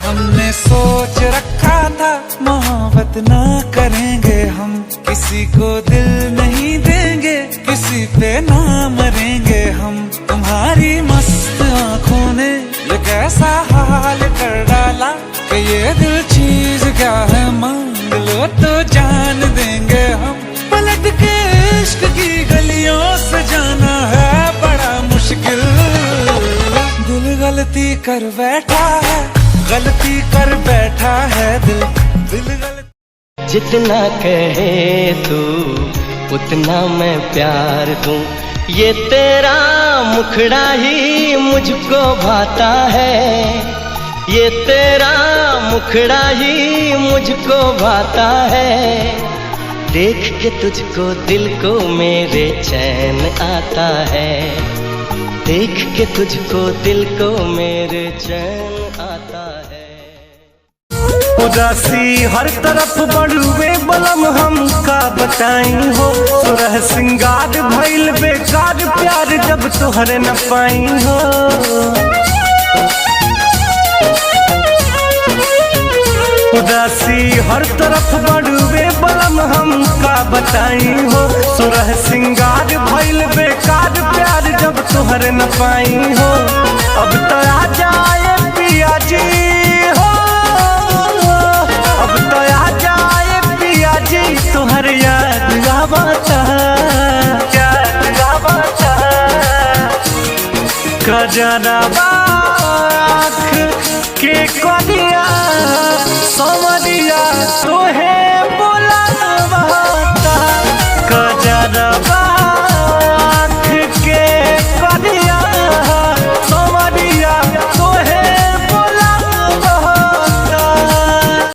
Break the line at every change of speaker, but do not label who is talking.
हमने सोच रखा था मोहब्बत ना करेंगे हम, किसी को दिल नहीं देंगे, किसी पे ना मरेंगे हम। तुम्हारी मस्त आँखों ने ये कैसा हाल कर डाला कि ये दिल चीज क्या है, मांग लो तो जान देंगे हम। पलट के इश्क की गलियों से जाना है बड़ा मुश्किल, दिल गलती कर बैठा है, गलती कर बैठा है दिल, दिल गलती।
जितना कहे तू उतना मैं प्यार दूं, ये तेरा मुखड़ा ही मुझको भाता है, ये तेरा मुखड़ा ही मुझको भाता है। देख के तुझको दिल को मेरे चैन आता है, देख के तुझको दिल को मेरे चैन आता है।
उदासी हर तरफ बढ़ुए बलम हम का बताई हो, सुरह सिंगार भइल बेकार प्यार जब तोहरे न पाई हो। उदासी हर तरफ बढ़ुए बलम हम का बताई हो, सुरह सिंगार भइल बेकार प्यार जब तोहरे न पाई हो। अब तो आ जाए पिया जी हो, अब तो आ जाए पिया जी, तुहर याद आवता, याद आवता। कजरावा आँख के कनिया समरिया तोहे